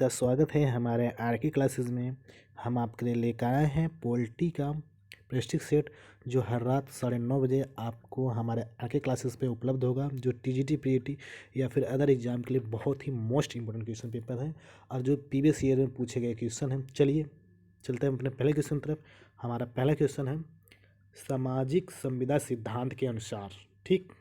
तो स्वागत है हमारे आर के क्लासेस में। हम आपके लिए लेकर आए हैं पोल्ट्री का प्रेस्टिक सेट, जो हर रात 9:30 आपको हमारे आर के क्लासेस पे उपलब्ध होगा। जो टीजीटी पीएटी या फिर अदर एग्जाम के लिए बहुत ही मोस्ट इंपॉर्टेंट क्वेश्चन पेपर है और जो प्रीवियस ईयर में पूछे गए क्वेश्चन हैं। चलिए चलते हैं अपने पहले क्वेश्चन तरफ। हमारा पहला क्वेश्चन है सामाजिक संविदा सिद्धांत के अनुसार। ठीक,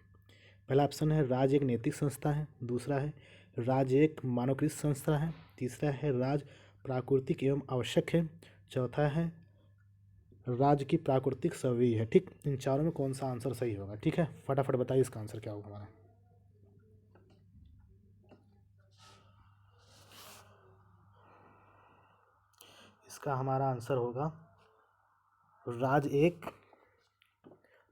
पहला ऑप्शन है राज्य एक नैतिक संस्था है, दूसरा है राज्य एक मानवकृत संस्था है, तीसरा है राज्य प्राकृतिक एवं आवश्यक है, चौथा है राज्य की प्राकृतिक सभी है। ठीक, इन चारों में कौन सा आंसर सही होगा? ठीक है, फटाफट बताइए इसका आंसर क्या होगा हमारा। इसका हमारा आंसर होगा राज्य एक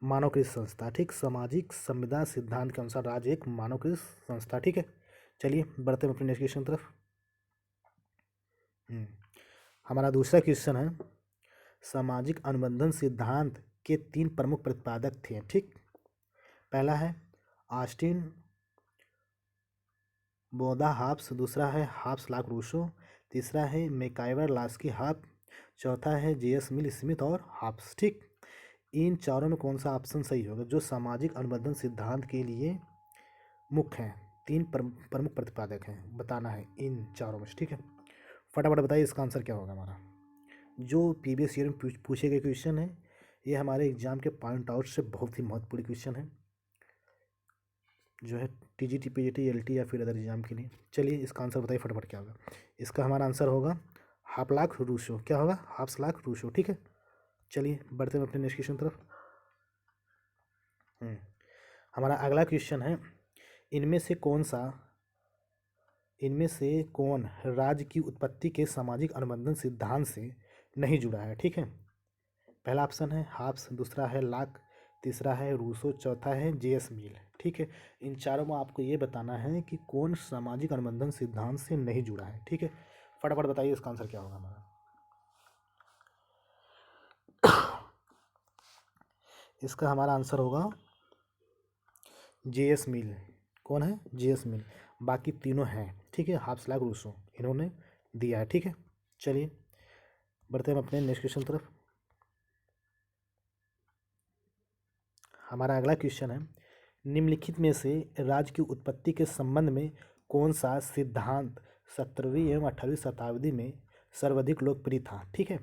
मानवकृत संस्था। ठीक, सामाजिक संविदा सिद्धांत के अनुसार राज्य एक मानवकृत संस्था। ठीक है, चलिए बढ़ते हैं अपने नेक्स्ट क्वेश्चन तरफ। हमारा दूसरा क्वेश्चन है सामाजिक अनुबंधन सिद्धांत के 3 प्रमुख प्रतिपादक थे। ठीक, पहला है ऑस्टिन बोदा हाब्स, दूसरा है हाब्स लाक रूसो, तीसरा है मैकाइवर लास्की हाब, चौथा है जेएस मिल स्मिथ और हाब्स। ठीक, इन चारों में कौन सा ऑप्शन सही होगा? जो सामाजिक अनुबंधन सिद्धांत के लिए मुख्य हैं, 3 प्रमुख प्रतिपादक हैं, बताना है इन चारों में। ठीक है, फटाफट बताइए इसका आंसर क्या होगा हमारा। जो प्रीवियस ईयर में पूछे गए क्वेश्चन है, ये हमारे एग्जाम के पॉइंट आउट से बहुत ही महत्वपूर्ण क्वेश्चन है, जो है टीजीटी पीजीटी एलटी या फिर अदर एग्जाम के लिए। चलिए इसका आंसर बताइए फटाफट क्या होगा। इसका हमारा आंसर होगा हाफ लाख रूसो। क्या होगा? हाफ लाख रूसो। ठीक है, चलिए बढ़ते हैं अपने नेक्स्ट क्वेश्चन तरफ। हमारा अगला क्वेश्चन है इनमें से कौन राज्य की उत्पत्ति के सामाजिक अनुबंधन सिद्धांत से नहीं जुड़ा है? ठीक है, पहला ऑप्शन है हाब्स, दूसरा है लाक, तीसरा है रूसो, चौथा है जेएस मिल। ठीक है, इन चारों में आपको ये बताना है कि कौन सामाजिक अनुबंधन सिद्धांत से नहीं जुड़ा है। ठीक है, फटाफट बताइए इसका आंसर क्या होगा हमारा। इसका हमारा आंसर होगा जेएस मिल। कौन है? जेएस मिल। बाकी तीनों हैं। ठीक है, हाब्स लाक रूसो इन्होंने दिया है। ठीक है, चलिए बढ़ते हैं अपने नेक्स्ट क्वेश्चन तरफ। हमारा अगला क्वेश्चन है निम्नलिखित में से राज्य की उत्पत्ति के संबंध में कौन सा सिद्धांत 17वीं एवं 18वीं शताब्दी में सर्वाधिक लोकप्रिय था? ठीक है,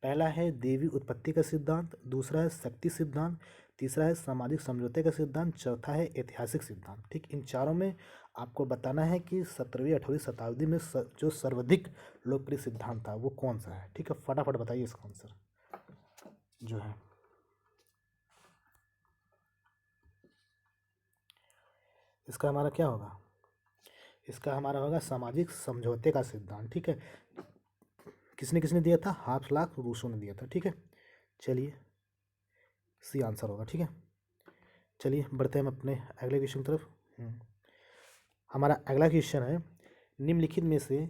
पहला है देवी उत्पत्ति का सिद्धांत, दूसरा है शक्ति सिद्धांत, तीसरा है सामाजिक समझौते का सिद्धांत, चौथा है ऐतिहासिक सिद्धांत। ठीक, इन चारों में आपको बताना है कि 17वीं 18वीं शताब्दी में जो सर्वाधिक लोकप्रिय सिद्धांत था वो कौन सा है। ठीक है, फटाफट बताइए इसका आंसर जो है। इसका हमारा क्या होगा? इसका हमारा होगा सामाजिक समझौते का सिद्धांत। ठीक है, किसने किसने दिया था? हाफ लाख रूसो ने दिया था। ठीक है, चलिए सी आंसर होगा। ठीक है, चलिए बढ़ते हैं हम अपने अगले क्वेश्चन तरफ। हमारा अगला क्वेश्चन है निम्नलिखित में से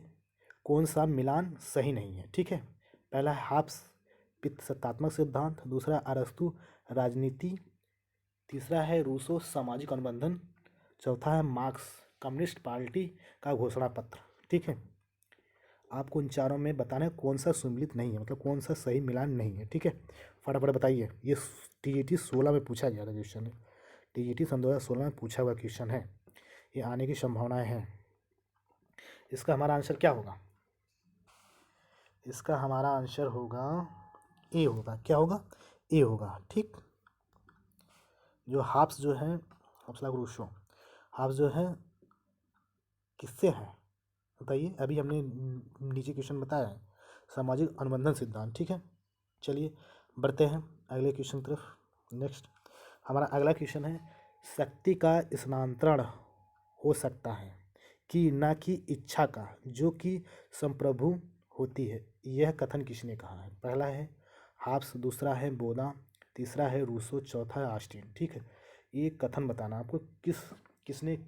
कौन सा मिलान सही नहीं है? ठीक है, पहला है हाब्स पित्त सत्तात्मक सिद्धांत, दूसरा अरस्तु राजनीति, तीसरा है रूसो सामाजिक अनुबंधन, चौथा है मार्क्स कम्युनिस्ट पार्टी का घोषणा पत्र। ठीक है, आपको इन चारों में बताना है कौन सा सम्मिलित नहीं है, मतलब कौन सा सही मिलान नहीं है। ठीक है, फटाफट बताइए। ये टीजीटी 16 में पूछा गया था क्वेश्चन है, टीजीटी सन 2016 में पूछा हुआ क्वेश्चन है, ये आने की संभावनाएं हैं। इसका हमारा आंसर क्या होगा? इसका हमारा आंसर होगा ए होगा। क्या होगा? ए होगा। ठीक, जो हाब्स जो है हाब्स लाख रूसो, हाब्स जो है किससे है बताइए? अभी हमने नीचे क्वेश्चन बताया है सामाजिक अनुबंधन सिद्धांत। ठीक है, चलिए बढ़ते हैं अगले क्वेश्चन तरफ। नेक्स्ट हमारा अगला क्वेश्चन है शक्ति का स्थानांतरण हो सकता है कि ना कि इच्छा का, जो कि संप्रभु होती है, यह कथन किसने कहा है? पहला है हाब्स, दूसरा है बोदा, तीसरा है रूसो, चौथा है ऑस्टिन। ठीक है, ये कथन बताना आपको किस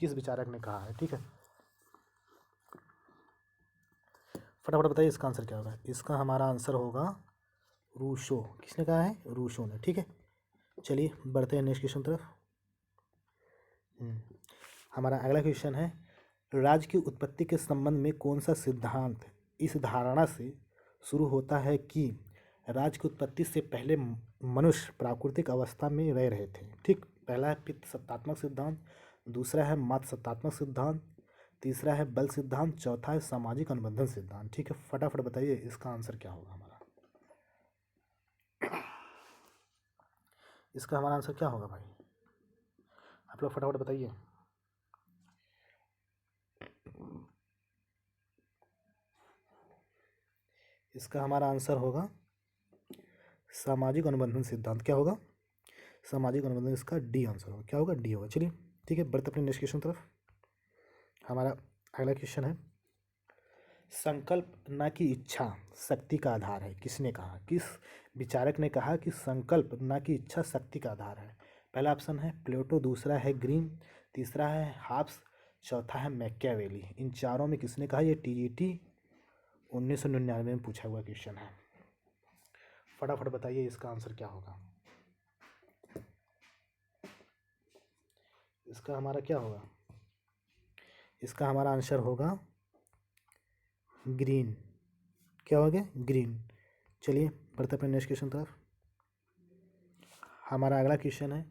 विचारक ने कहा है। ठीक है, फटाफट बताइए इसका आंसर क्या होगा। इसका हमारा आंसर होगा रूसो। किसने कहा है? रूसो ने। ठीक है, चलिए बढ़ते हैं नेक्स्ट क्वेश्चन तरफ। हमारा अगला क्वेश्चन है राज्य की उत्पत्ति के संबंध में कौन सा सिद्धांत इस धारणा से शुरू होता है कि राज्य की उत्पत्ति से पहले मनुष्य प्राकृतिक अवस्था में रह रहे थे। ठीक, पहला है पित्त सत्तात्मक सिद्धांत, दूसरा है मात्र सत्तात्मक सिद्धांत, तीसरा है बल सिद्धांत, चौथा है सामाजिक अनुबंधन सिद्धांत। ठीक है, फटाफट बताइए इसका आंसर क्या होगा हमारा। इसका हमारा आंसर क्या होगा भाई, आप लोग फटाफट बताइए। इसका हमारा आंसर होगा सामाजिक अनुबंधन सिद्धांत। क्या होगा, सामाजिक अनुबंधन, इसका डी आंसर होगा। क्या होगा, डी होगा। चलिए ठीक है, बढ़ते अपने नेक्स्ट क्वेश्चन तरफ। हमारा अगला क्वेश्चन है, संकल्प न की इच्छा शक्ति का आधार है, किसने कहा, किस विचारक ने कहा कि संकल्प न की इच्छा शक्ति का आधार है। पहला ऑप्शन है प्लेटो, दूसरा है ग्रीन, तीसरा है हाब्स, चौथा है मैकियावेली। इन चारों में किसने कहा, ये TGT 1999 में पूछा हुआ क्वेश्चन है। फटाफट बताइए इसका आंसर क्या होगा। इसका हमारा क्या होगा, इसका हमारा आंसर होगा ग्रीन। क्या हो गया, ग्रीन। चलिए बढ़ते अपने नेक्स्ट क्वेश्चन तरफ। हमारा अगला क्वेश्चन है,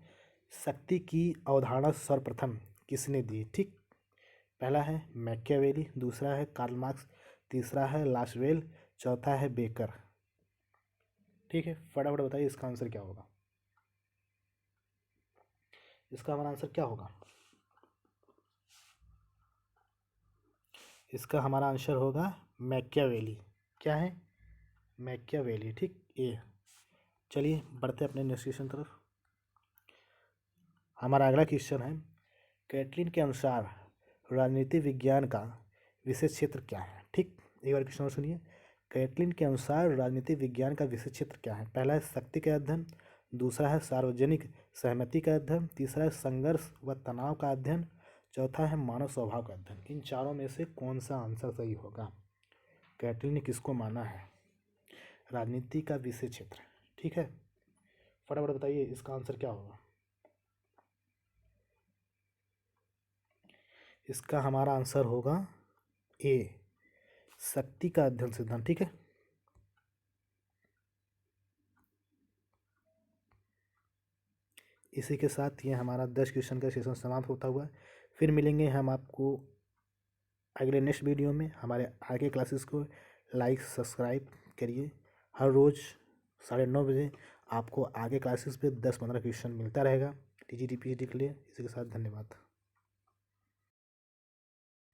शक्ति की अवधारणा सर्वप्रथम किसने दी। ठीक, पहला है मैकियावेली, दूसरा है कार्ल मार्क्स, तीसरा है लासवेल, चौथा है बेकर। ठीक है, फटाफट बताइए इसका आंसर क्या होगा। इसका हमारा आंसर क्या होगा, इसका हमारा आंसर होगा मैकियावेली। क्या है, मैकियावेली। ठीक, ए। चलिए बढ़ते अपने नेक्स्ट क्वेश्चन तरफ। हमारा अगला क्वेश्चन है, कैटलिन के अनुसार राजनीति विज्ञान का विशेष क्षेत्र क्या है। ठीक, एक बार क्वेश्चन और सुनिए। कैटलिन के अनुसार राजनीति विज्ञान का विशेष क्षेत्र क्या है। पहला है शक्ति का अध्ययन, दूसरा है सार्वजनिक सहमति का अध्ययन, तीसरा है संघर्ष व तनाव का अध्ययन, चौथा है मानव स्वभाव का अध्ययन। इन चारों में से कौन सा आंसर सही होगा। कैटलिन ने किसको माना है राजनीति का विशेष क्षेत्र। ठीक है, फटाफट बताइए इसका आंसर क्या होगा। इसका हमारा आंसर होगा ए, शक्ति का अध्ययन सिद्धांत। ठीक है, इसी के साथ ये हमारा 10 क्वेश्चन का सेशन समाप्त होता हुआ है। फिर मिलेंगे हम आपको अगले नेक्स्ट वीडियो में। हमारे आगे क्लासेस को लाइक सब्सक्राइब करिए। हर रोज़ 9:30 बजे आपको आगे क्लासेस पे 10-15 क्वेश्चन मिलता रहेगा TGT PGT के लिए। इसी के साथ धन्यवाद।